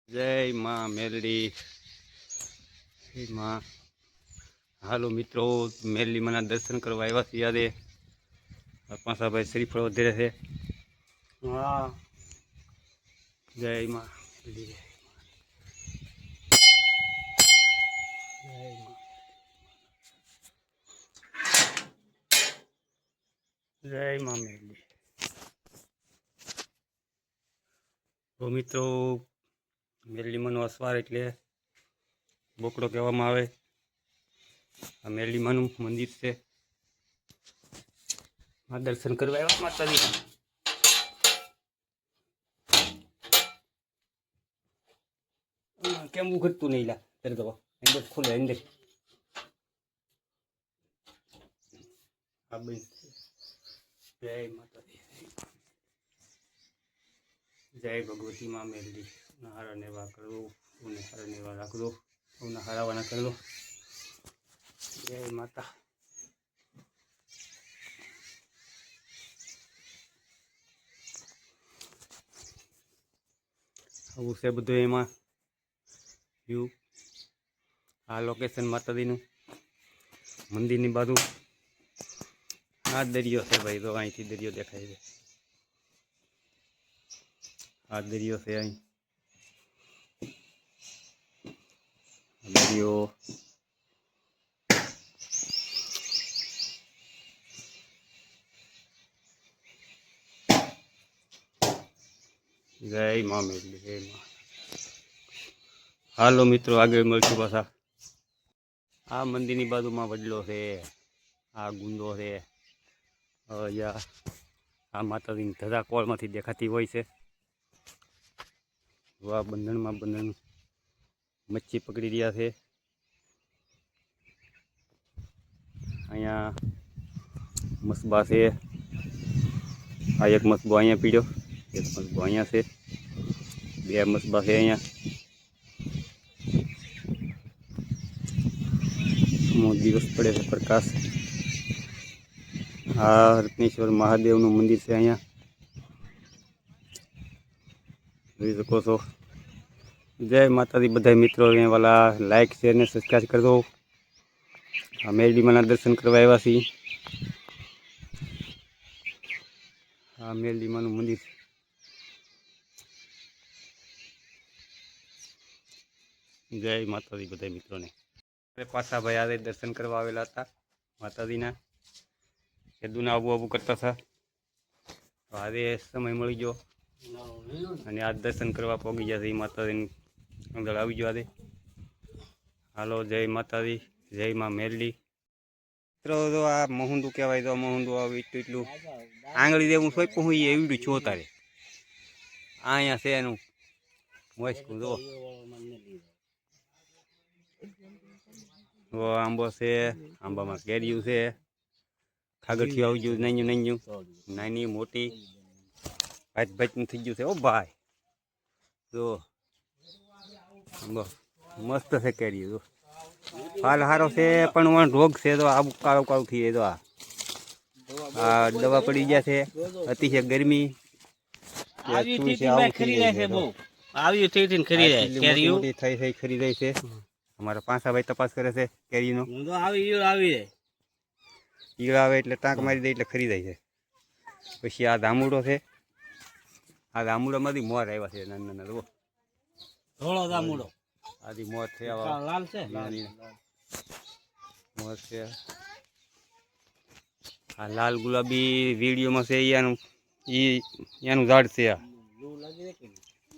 जय माँ मेलडी। जय माँ। हालो मित्रों, मेलडी मना दर्शन करवा आव्या छे। यादे पासा भाई श्रीफळ वधेरे छे। हाँ, जय माँ मेलडी। जय माँ मेलडी। तो मित्रों, मेलडी मानो असवार एटले बोकड़ो कहेवामां आवे। आ मेलडी मानुं मंदिर छे। आ दर्शन करवा आव्या माताजी। केम उघडતું नहीं ला तेरे दो अंदर खोले अंदर आ बंद। जय माताजी। जय भगवती माँ मेलडी। हारा नेवा कर दो, उन्हें हारा नेवा रख दो, उन्हें हारावाना कर दो। जय माता। आવું છે બધું એમાં વ્યૂ। આ લોકેશન માતાજીનું મંદિરની બાજુ આ દરિયો છે ભાઈ। તો અહીંથી દરિયો દેખાય છે। આ દરિયો છે અહીં દરિયો। जय माँ मेलडी। जय माँ। हालो मित्रों, आगे मळशुं पाछा। आ मंदिरनी बाजुमां वडलो छे, आ गुंडो छे। या आ माताजीनी धजा कोळमांथी देखाती होय छे। आ बंधणमां बंधण मच्छी पकड़ी रह्या छे। अहींया मसबा छे। आ एक मसबो अहींया पीड्यो, एक मसबो अहींया छे। बे मसबा छे अहींया। दिवस पड़े छे प्रकाश। आ रत्नेश्वर महादेवनुं मंदिर छे अहींया જોઈ શકો છો। जय माताजी। बधाय मित्रों ने वाला लाइक शेयर ने सब्सक्राइब कर दो। आ मेलडी माना दर्शन करवा आव्या छीए। आ मेलडी मानुं मंदिर। जय माताजी बधाय मित्रों ने। पाछा भाई आवे दर्शन करवा आवेला हता माताजीना। केदुना आबू आबू करता था। तो आवे समय मळी गयो અને આ દર્શન કરવા પહોંચી ગયા છે। માતાજીની અંદર આવી ગયો આજે। હાલો જય માતાજી। જય માં મેલડી। મિત્રો તો આ મહુંડું કહેવાય। તો મહુંડું આવે એટલું આંગળી જેવું સોંપ્યું હોય એવડું છો તારે અહીંયા છે એનું મોસ્કું જો આંબો છે। આંબામાં કેરીયું છે। ખાગઠિયું આવી ગયું નાનું નાનું નાની મોટી ભાત ભાતનું થઈ ગયું છે। ઓ ભાઈ જો મસ્ત છે કેરીયું જો ફાલ સારો છે પણ રોગ છે। તો આવું કાળું કાળું થઈ જાય। તો આ દવા પડી ગયા છે। અતિશય ગરમી ખરી રહી છે। અમારા પાછા ભાઈ તપાસ કરે છે કેરીનો। ઈયળ આવે એટલે ટાંક મારી દે એટલે ખરી જાય છે। પછી આ ધામુડો છે। આ ધામુડામાંથી મોર આવ્યા છે નાના નાના જુઓ ધોળો ધામુડો। આથી મોર છે લાલ છે મોર છે। આ લાલ ગુલાબી વિડીયોમાં છે એનું ઝાડ છે।